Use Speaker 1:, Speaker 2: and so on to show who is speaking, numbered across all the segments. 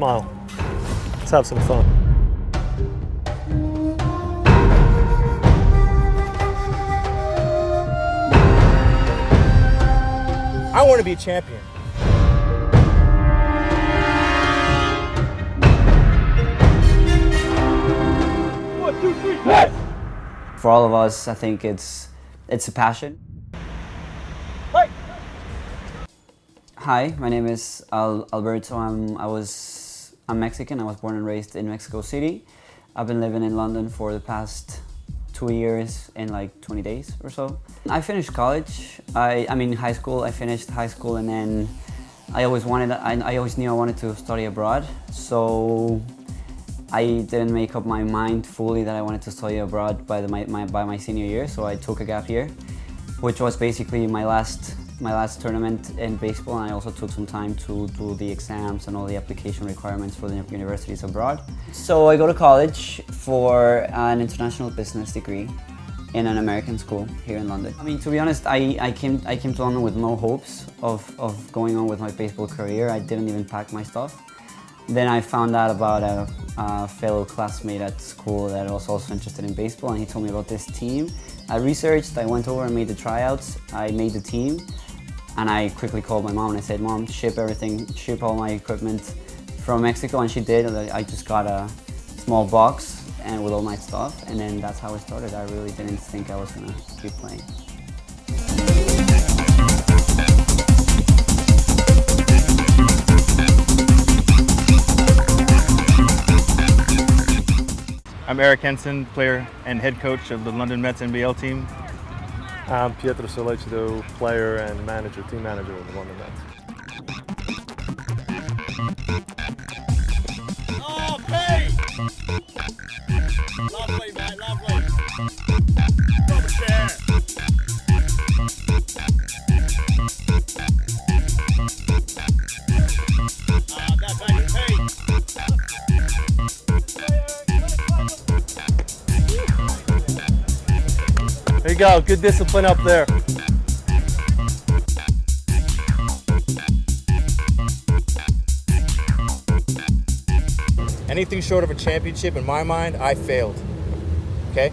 Speaker 1: Smile. Let's have some fun.
Speaker 2: I want to be a champion.
Speaker 3: One, two, three, yes!
Speaker 4: For all of us, I think it's a passion.
Speaker 3: Fight!
Speaker 4: Hi, my name is Alberto. I'm Mexican. I was born and raised in Mexico City. I've been living in London for the past 2 years in like 20 days or so. I finished college. I mean high school. I finished high school and then I always knew I wanted to study abroad. So I didn't make up my mind fully that I wanted to study abroad by my senior year. So I took a gap year, which was basically my last tournament in baseball, and I also took some time to do the exams and all the application requirements for the universities abroad. So I go to college for an international business degree in an American school here in London. I mean, to be honest, I came to London with no hopes of going on with my baseball career. I didn't even pack my stuff. Then I found out about a fellow classmate at school that was also interested in baseball, and he told me about this team. I researched, I went over and made the tryouts, I made the team, and I quickly called my mom and I said, "Mom, ship all my equipment from Mexico," and she did. I just got a small box and with all my stuff, and then that's how it started. I really didn't think I was gonna keep playing.
Speaker 2: I'm Eric Henson, player and head coach of the London Mets NBL team.
Speaker 1: I'm Pietro Sollecito, player and team manager of the London Mets.
Speaker 3: Okay! Lovely, mate, lovely. Double chair. That back to Pete.
Speaker 1: There you go, good discipline up there.
Speaker 2: Anything short of a championship, in my mind, I failed. Okay?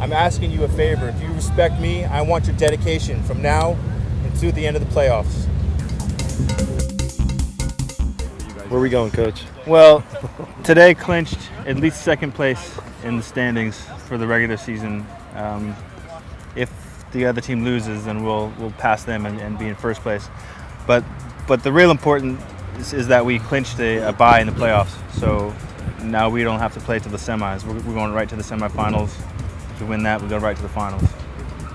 Speaker 2: I'm asking you a favor. If you respect me, I want your dedication from now until the end of the playoffs.
Speaker 1: Where are we going, Coach?
Speaker 2: Well, today clinched at least second place in the standings for the regular season. If the other team loses, then we'll pass them and be in first place. But the real important is that we clinched a bye in the playoffs. So now we don't have to play to the semis. We're going right to the semifinals. If we win that, we go right to the finals.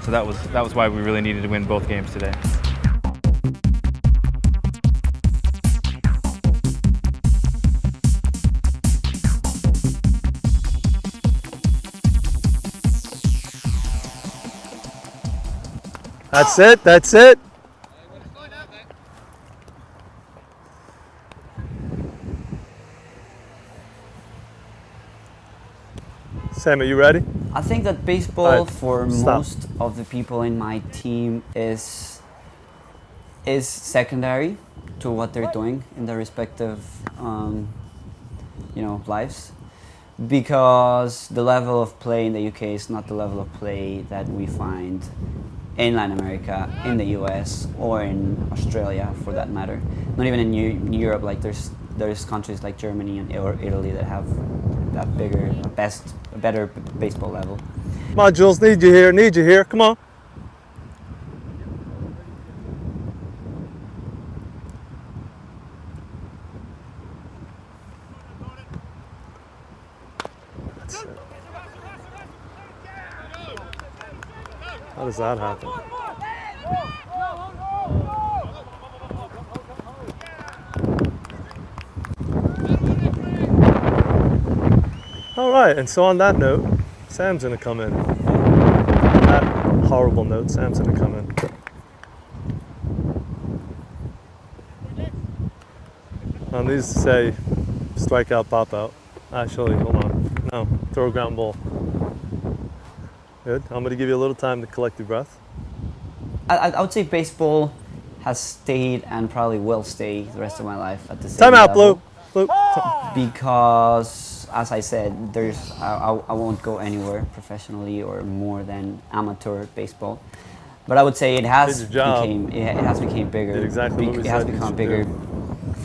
Speaker 2: So that was why we really needed to win both games today.
Speaker 1: That's it, that's it. Sam, are you ready?
Speaker 4: I think that baseball
Speaker 1: All right,
Speaker 4: for
Speaker 1: stop.
Speaker 4: most of the people in my team is secondary to what they're doing in their respective lives, because the level of play in the UK is not the level of play that we find in Latin America, in the US, or in Australia for that matter. Not even in Europe. Like there's countries like Germany or Italy that have that better baseball level.
Speaker 1: Come on, Jules, need you here, come on. That's it. How does that happen? All right, and so on that note, Sam's gonna come in. On that horrible note, Sam's gonna come in. These say strike out, pop out. Actually, hold on. No, throw a ground ball. Good. I'm gonna give you a little time to collect your breath.
Speaker 4: I would say baseball has stayed and probably will stay the rest of my life at the same
Speaker 1: Time out,
Speaker 4: level.
Speaker 1: Blue. Luke.
Speaker 4: Because, as I said, I won't go anywhere professionally or more than amateur baseball. But I would say it has
Speaker 1: Did your job.
Speaker 4: became bigger.
Speaker 1: Did exactly what we
Speaker 4: It has
Speaker 1: said you
Speaker 4: become
Speaker 1: should
Speaker 4: bigger
Speaker 1: do.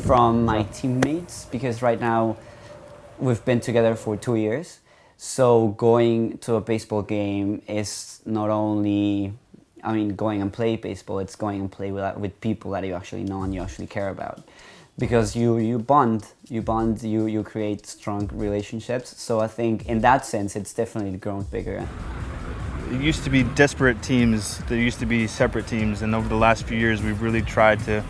Speaker 4: from my teammates, because right now we've been together for 2 years. So going to a baseball game is not only, I mean, going and play baseball, it's going and play with people that you actually know and you actually care about. Because you bond, you create strong relationships. So I think in that sense, it's definitely grown bigger.
Speaker 2: It used to be disparate teams. There used to be separate teams, and over the last few years, we've really tried to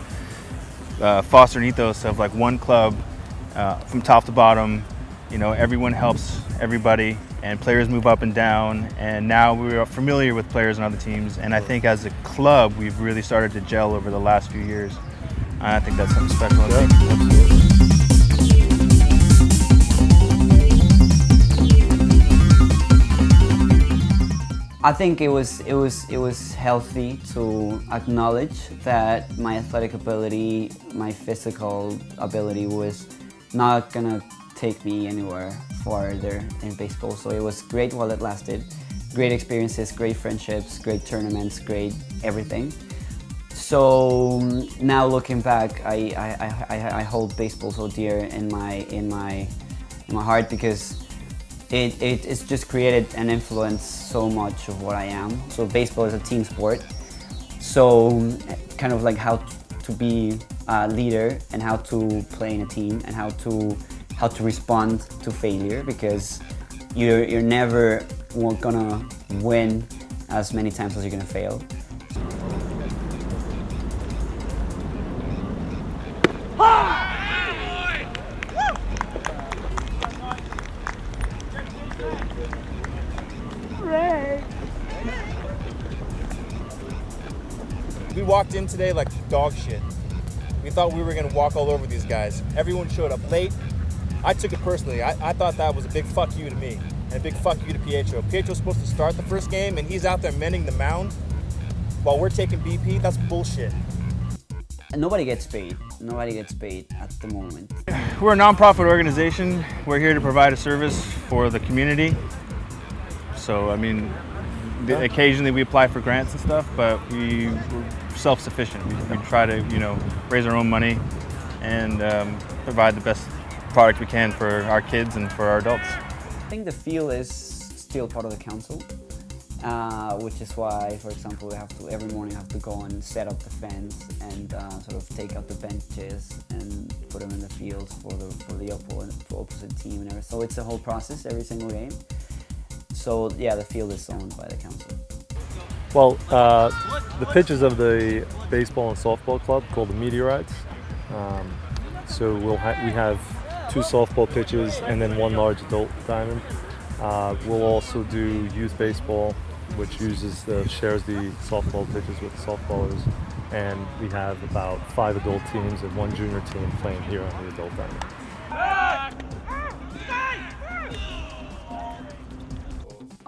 Speaker 2: foster an ethos of like one club from top to bottom. You know, everyone helps everybody, and players move up and down. And now we are familiar with players on other teams, and I think as a club, we've really started to gel over the last few years. I think that's something special.
Speaker 4: I think it was healthy to acknowledge that my athletic ability, my physical ability was not gonna take me anywhere farther in baseball. So it was great while it lasted. Great experiences, great friendships, great tournaments, great everything. So now looking back, I hold baseball so dear in my heart, because it's just created and influenced so much of what I am. So baseball is a team sport. So kind of like how to be a leader and how to play in a team and how to respond to failure, because you're never gonna win as many times as you're gonna fail.
Speaker 5: We walked in today like dog shit. We thought we were gonna walk all over these guys. Everyone showed up late. I took it personally. I thought that was a big fuck you to me and a big fuck you to Pietro. Pietro's supposed to start the first game and he's out there mending the mound while we're taking BP. That's bullshit.
Speaker 4: Nobody gets paid. Nobody gets paid at the moment.
Speaker 2: We're a nonprofit organization. We're here to provide a service for the community. So, I mean, occasionally we apply for grants and stuff, but we're self-sufficient. We try to, raise our own money and provide the best product we can for our kids and for our adults.
Speaker 4: I think the field is still part of the council, which is why, for example, we every morning have to go and set up the fence and sort of take out the benches and put them in the fields for the opposite team and everything. So it's a whole process every single game. So yeah, the field is owned by the council.
Speaker 1: Well, the pitches of the baseball and softball club called the Meteorites. So we have 2 softball pitches and then 1 large adult diamond. We'll also do youth baseball, which shares the softball pitches with the softballers, and we have about 5 adult teams and 1 junior team playing here on the adult diamond.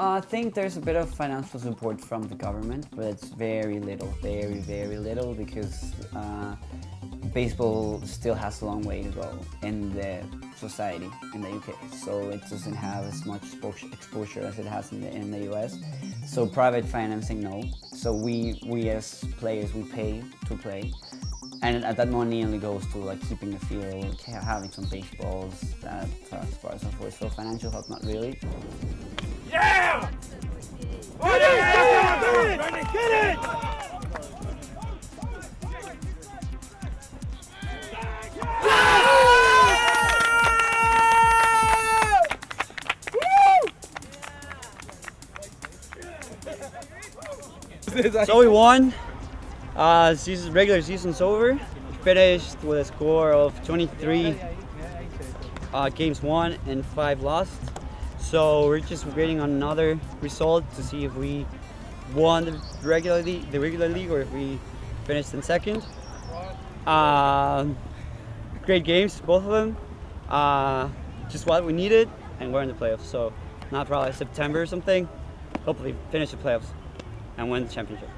Speaker 4: I think there's a bit of financial support from the government, but it's very little, very, very little, because baseball still has a long way to go in the society in the UK. So it doesn't have as much exposure as it has in the US. So private financing, no. So we as players, we pay to play. And that money only goes to like keeping the field, having some baseballs, that as far as so forth. So financial help, not really.
Speaker 3: Yeah! Get it! Get it!
Speaker 6: So we won. Regular season's over. Finished with a score of 23 games won and 5 lost. So we're just waiting on another result to see if we won the regular league or if we finished in second. Great games, both of them. Just what we needed, and we're in the playoffs. So not probably September or something. Hopefully finish the playoffs and win the championship.